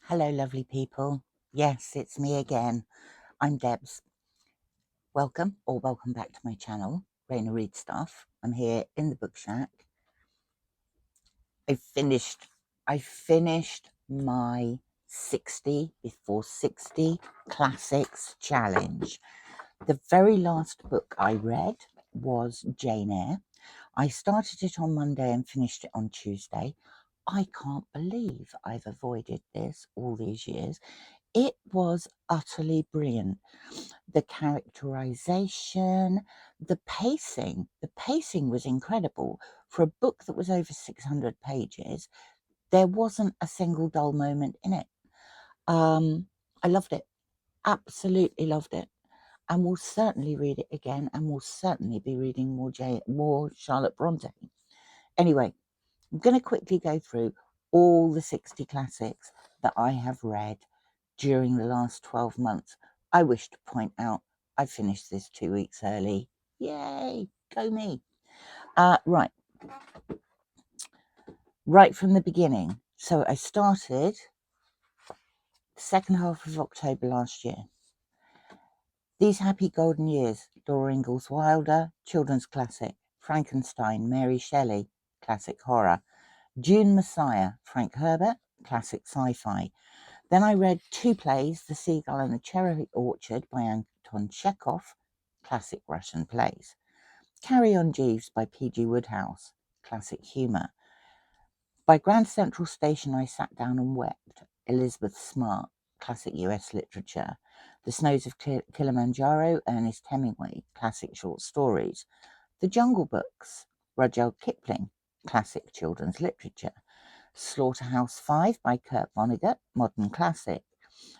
Hello, lovely people. Yes, it's me again. I'm Debs. Welcome or welcome back to my channel, Raina Read Stuff. I'm here in the book shack. I finished my 60 before 60 classics challenge. The very last book I read was Jane Eyre. I started it on Monday and finished it on Tuesday. I can't believe I've avoided this all these years. It was utterly brilliant. The characterization, the pacing was incredible. For a book that was over 600 pages, there wasn't a single dull moment in it. I loved it. Absolutely loved it. And will certainly read it again, and will certainly be reading more Charlotte Bronte. Anyway, I'm going to quickly go through all the 60 classics that I have read during the last 12 months. I wish to point out I finished this 2 weeks early. Yay, go me. Right from the beginning. So I started the second half of October last year. These Happy Golden Years, Laura Ingalls Wilder, children's classic. Frankenstein, Mary Shelley, classic horror. June Messiah, Frank Herbert, classic sci-fi. Then I read two plays, The Seagull and the Cherry Orchard by Anton Chekhov, classic Russian plays. Carry On Jeeves by P.G. Wodehouse, classic humour. By Grand Central Station I Sat Down and Wept, Elizabeth Smart, classic US literature. The Snows of Kilimanjaro, Ernest Hemingway, classic short stories. The Jungle Books, Rudyard Kipling, classic children's literature. Slaughterhouse-Five by Kurt Vonnegut, modern classic.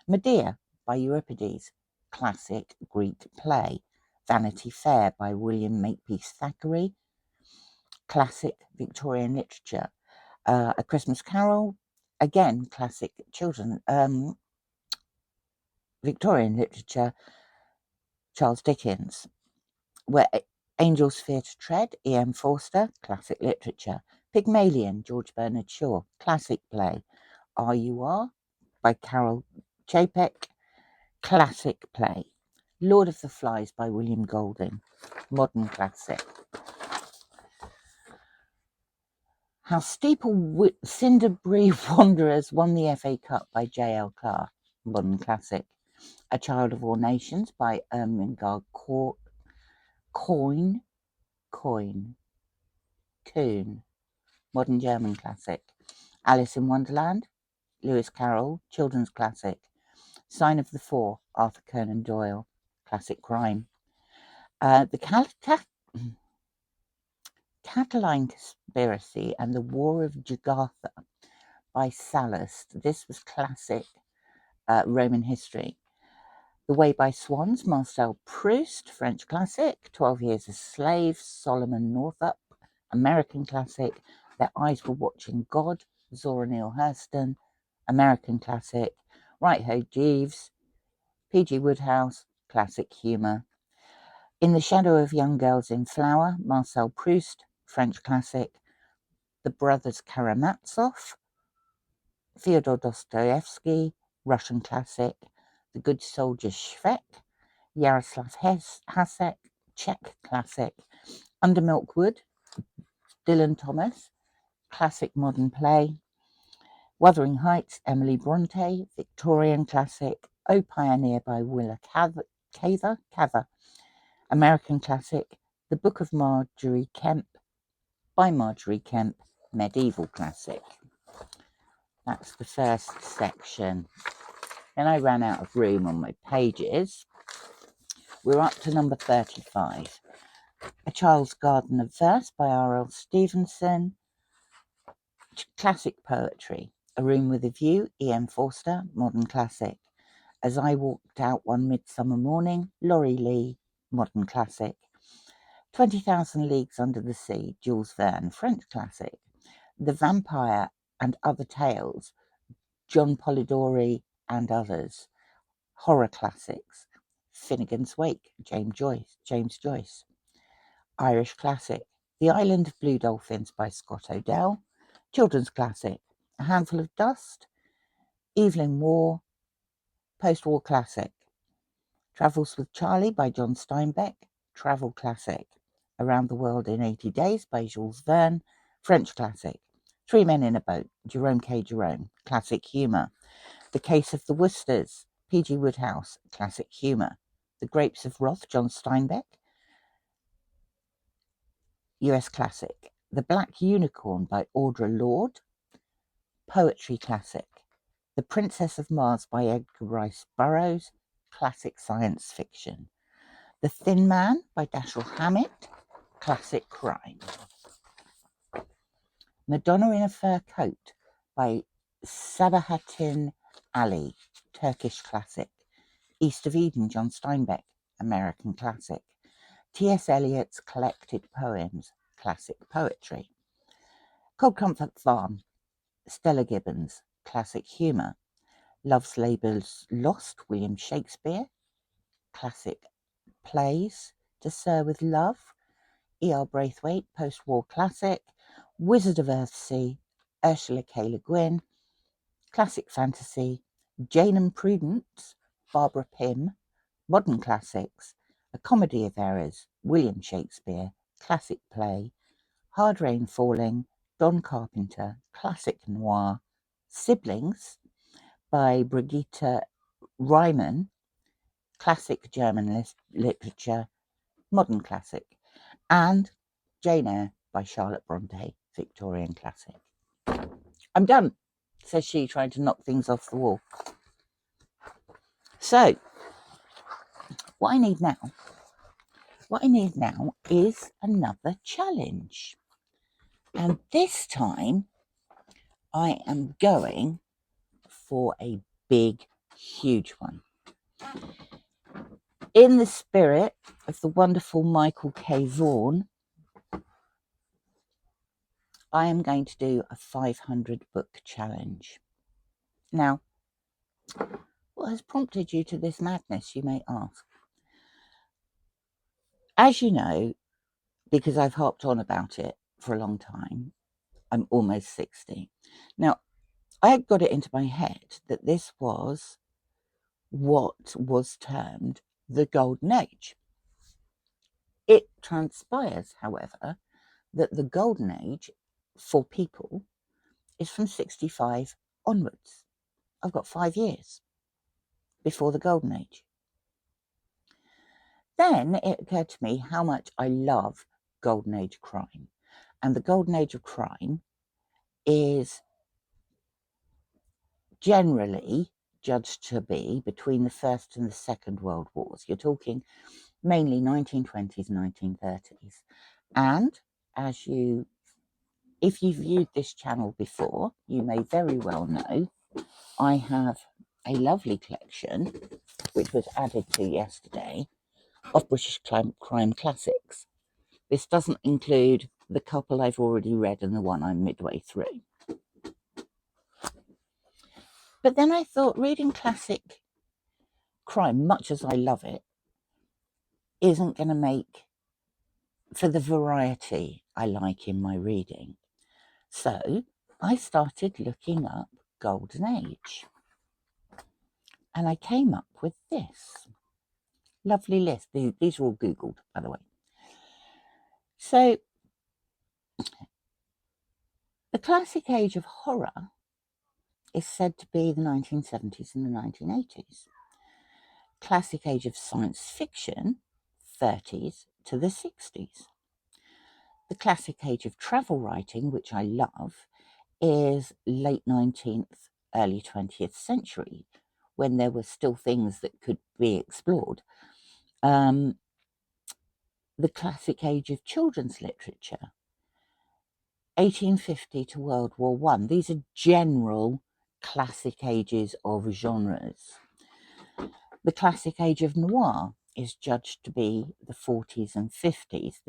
Medea by Euripides, classic Greek play. Vanity Fair by William Makepeace Thackeray, classic Victorian literature. A Christmas Carol, again classic Victorian literature, Charles Dickens. Where Angels Fear to Tread, E.M. Forster, classic literature. Pygmalion, George Bernard Shaw, classic play. R.U.R. by Carol Chapek, classic play. Lord of the Flies by William Golding, modern classic. How Steeple Cinderbury Wanderers won the FA Cup by J.L. Clark, modern classic. A Child of All Nations by Ermengarde Cohn, modern German classic. Alice in Wonderland, Lewis Carroll, children's classic. Sign of the Four, Arthur Conan Doyle, classic crime. The Cataline Conspiracy and the War of Jugurtha by Sallust. This was classic Roman history. The Way by Swans, Marcel Proust, French classic. 12 Years a Slave, Solomon Northup, American classic. Their Eyes Were Watching God, Zora Neale Hurston, American classic. Right Ho Jeeves, P.G. Wodehouse, classic humour. In the Shadow of Young Girls in Flower, Marcel Proust, French classic. The Brothers Karamazov, Fyodor Dostoevsky, Russian classic. The Good Soldier Shvek, Yaroslav Hasek, Czech classic. Under Milkwood, Dylan Thomas, classic modern play. Wuthering Heights, Emily Bronte, Victorian classic. O Pioneer by Willa Cather, American classic. The Book of Marjorie Kemp by Marjorie Kemp, medieval classic. That's the first section. Then I ran out of room on my pages. We're up to number 35. A Child's Garden of Verse by R.L. Stevenson. Classic poetry. A Room with a View, E.M. Forster, modern classic. As I Walked Out One Midsummer Morning, Laurie Lee, modern classic. 20,000 Leagues Under the Sea, Jules Verne, French classic. The Vampire and Other Tales, John Polidori and others, horror classics. Finnegan's Wake, James Joyce. Irish classic. The Island of Blue Dolphins by Scott Odell, children's classic. A Handful of Dust, Evelyn Waugh, post-war classic. Travels with Charlie by John Steinbeck, travel classic. Around the World in 80 Days by Jules Verne, French classic. Three Men in a Boat, Jerome K. Jerome, classic humour. The Case of the Worcesters, P.G. Wodehouse, classic humour. The Grapes of Wrath, John Steinbeck, US classic. The Black Unicorn by Audre Lorde, poetry classic. The Princess of Mars by Edgar Rice Burroughs, classic science fiction. The Thin Man by Dashiell Hammett, classic crime. Madonna in a Fur Coat by Sabahattin Ali, Turkish classic. East of Eden, John Steinbeck, American classic. T.S. Eliot's Collected Poems, classic poetry. Cold Comfort Farm, Stella Gibbons, classic humour. Love's Labour's Lost, William Shakespeare, classic plays. To Sir with Love, E.R. Braithwaite, post-war classic. Wizard of Earthsea, Ursula K. Le Guin, classic fantasy. Jane and Prudence, Barbara Pym, modern classics. A Comedy of Errors, William Shakespeare, classic play. Hard Rain Falling, Don Carpenter, classic noir. Siblings by Brigitte Reimann, classic German literature, modern classic. And Jane Eyre by Charlotte Bronte, Victorian classic. I'm done, says she, trying to knock things off the wall. So, what I need now is another challenge. And this time, I am going for a big, huge one. In the spirit of the wonderful Michael K. Vaughan, I am going to do a 500 book challenge. Now, what has prompted you to this madness, you may ask? As you know, because I've harped on about it for a long time, I'm almost 60. Now, I had got it into my head that this was what was termed the Golden Age. It transpires, however, that the Golden Age for people is from 65 onwards. I've got 5 years before the Golden Age. Then it occurred to me how much I love Golden Age crime. And the Golden Age of crime is generally judged to be between the First and the Second World Wars. You're talking mainly 1920s and 1930s. And if you've viewed this channel before, you may very well know I have a lovely collection, which was added to yesterday, of British crime classics. This doesn't include the couple I've already read and the one I'm midway through. But then I thought reading classic crime, much as I love it, isn't going to make for the variety I like in my reading. So I started looking up Golden Age. And I came up with this lovely list. These are all Googled, by the way. So the classic age of horror is said to be the 1970s and the 1980s. Classic age of science fiction, 30s to the 60s. The classic age of travel writing, which I love, is late 19th, early 20th century, when there were still things that could be explored. The classic age of children's literature, 1850 to World War I. These are general classic ages of genres. The classic age of noir is judged to be the 40s and 50s.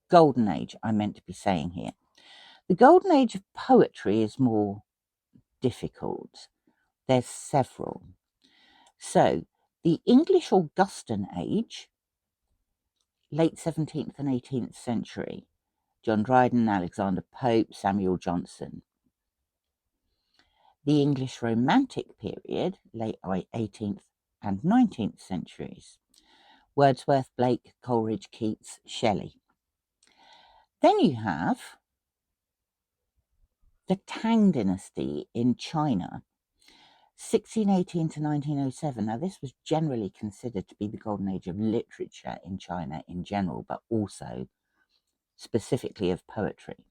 Golden Age, I meant to be saying here. The Golden Age of poetry is more difficult. There's several. So, the English Augustan Age, late 17th and 18th century, John Dryden, Alexander Pope, Samuel Johnson. The English Romantic period, late 18th and 19th centuries. Wordsworth, Blake, Coleridge, Keats, Shelley. Then you have the Tang Dynasty in China, 1618 to 1907. Now, this was generally considered to be the golden age of literature in China in general, but also specifically of poetry.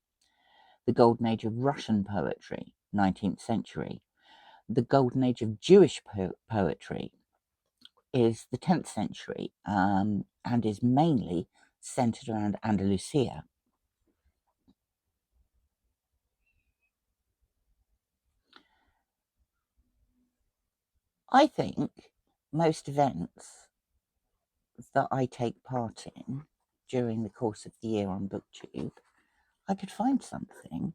The golden age of Russian poetry, 19th century. The golden age of Jewish poetry is the 10th century and is mainly centered around Andalusia. I think most events that I take part in during the course of the year on BookTube, I could find something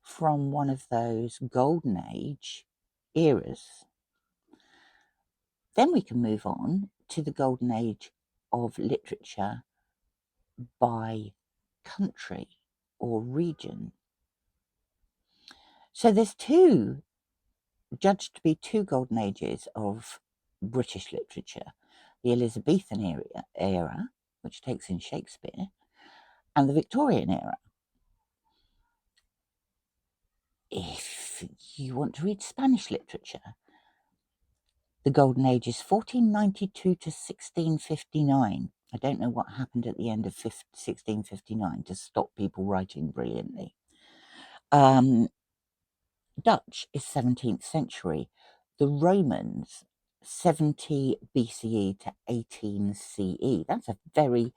from one of those golden age eras. Then we can move on to the golden age of literature by country or region. So there's judged to be two golden ages of British literature: the Elizabethan era, which takes in Shakespeare, and the Victorian era. If you want to read Spanish literature, the golden age is 1492 to 1659. I don't know what happened at the end of 1659 to stop people writing brilliantly. Dutch is 17th century. The Romans, 70 BCE to 18 CE. That's a very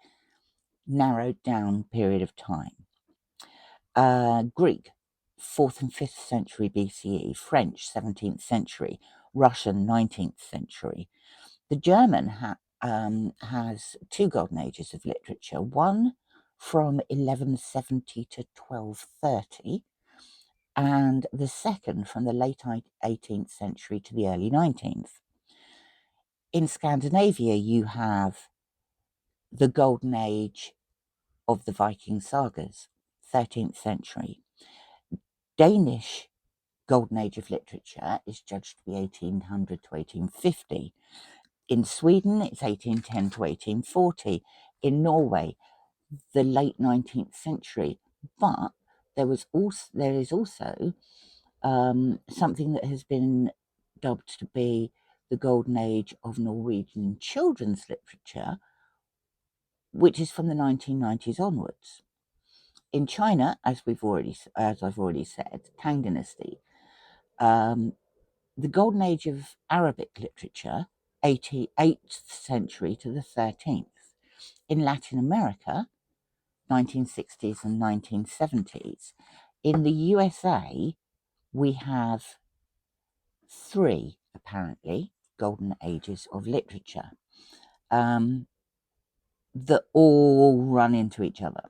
narrowed down period of time. Greek, 4th and 5th century BCE. French, 17th century. Russian, 19th century. The German has two golden ages of literature, one from 1170 to 1230, and the second from the late 18th century to the early 19th. In Scandinavia, you have the golden age of the Viking sagas, 13th century. Danish golden age of literature is judged to be 1800 to 1850. In Sweden, it's 1810 to 1840. In Norway, the late 19th century. But there is also something that has been dubbed to be the golden age of Norwegian children's literature, which is from the 1990s onwards. In China, as I've already said, Tang Dynasty, the golden age of Arabic literature, 8th century to the 13th. In Latin America, 1960s and 1970s. In the USA, we have three, apparently, golden ages of literature that all run into each other.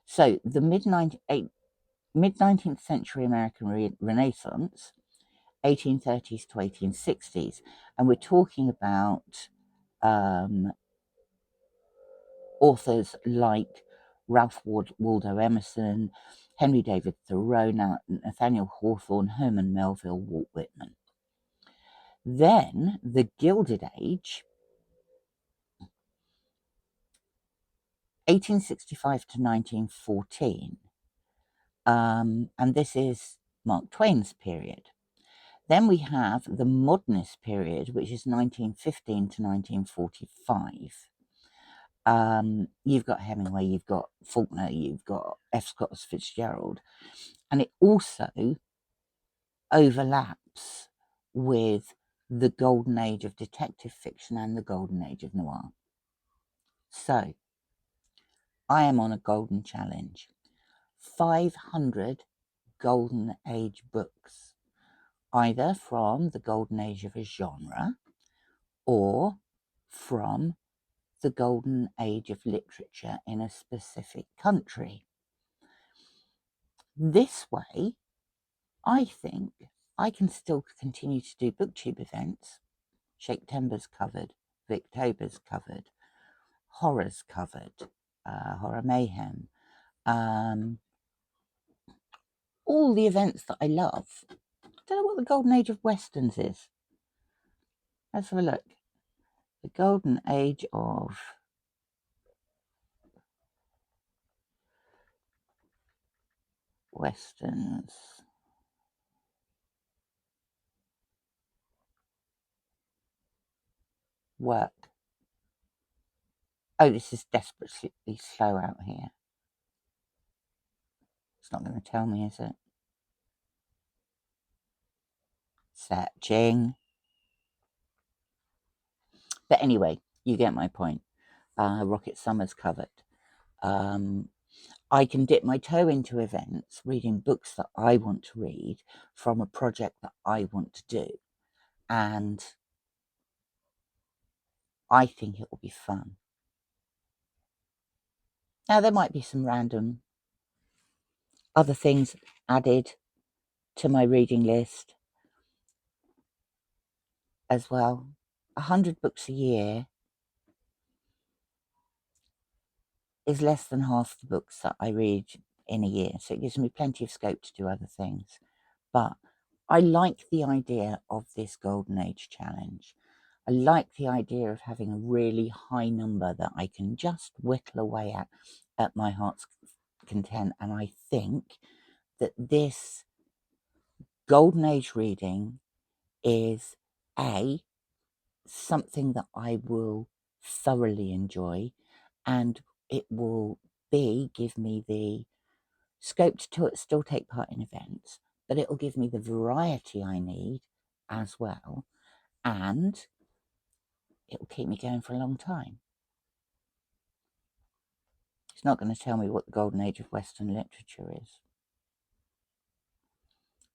So the mid-19th century American Renaissance, 1830s to 1860s, and we're talking about authors like Ralph Waldo Emerson, Henry David Thoreau, Nathaniel Hawthorne, Herman Melville, Walt Whitman. Then the Gilded Age, 1865 to 1914, and this is Mark Twain's period. Then we have the Modernist period, which is 1915 to 1945. You've got Hemingway, you've got Faulkner, you've got F. Scott Fitzgerald, and it also overlaps with the golden age of detective fiction and the golden age of noir. So, I am on a golden challenge. 500 golden age books, either from the golden age of a genre or from the golden age of literature in a specific country. This way, I think I can still continue to do BookTube events. Shaktember's covered, Victober's covered, Horror's covered, Horror Mayhem, all the events that I love don't know what the golden age of westerns is. Let's have a look. The golden age of westerns. Work. Oh, this is desperately slow out here. It's not going to tell me, is it? Searching. But anyway, you get my point. Rocket Summer's covered. I can dip my toe into events, reading books that I want to read from a project that I want to do. And I think it will be fun. Now, there might be some random other things added to my reading list as well. 100 books a year is less than half the books that I read in a year. So it gives me plenty of scope to do other things. But I like the idea of this Golden Age challenge. I like the idea of having a really high number that I can just whittle away at my heart's content. And I think that this Golden Age reading is something that I will thoroughly enjoy, and it will give me the scope to still take part in events, but it will give me the variety I need as well, and it will keep me going for a long time. It's not going to tell me what the golden age of Western literature is.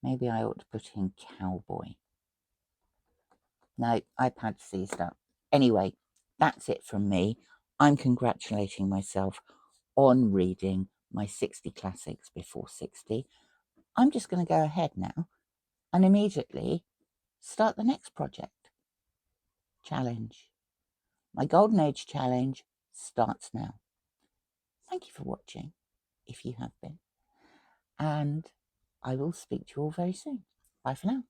Maybe I ought to put in cowboy. No, iPad seized up. Anyway, that's it from me. I'm congratulating myself on reading my 60 classics before 60. I'm just going to go ahead now and immediately start the next project. Challenge. My Golden Age challenge starts now. Thank you for watching, if you have been. And I will speak to you all very soon. Bye for now.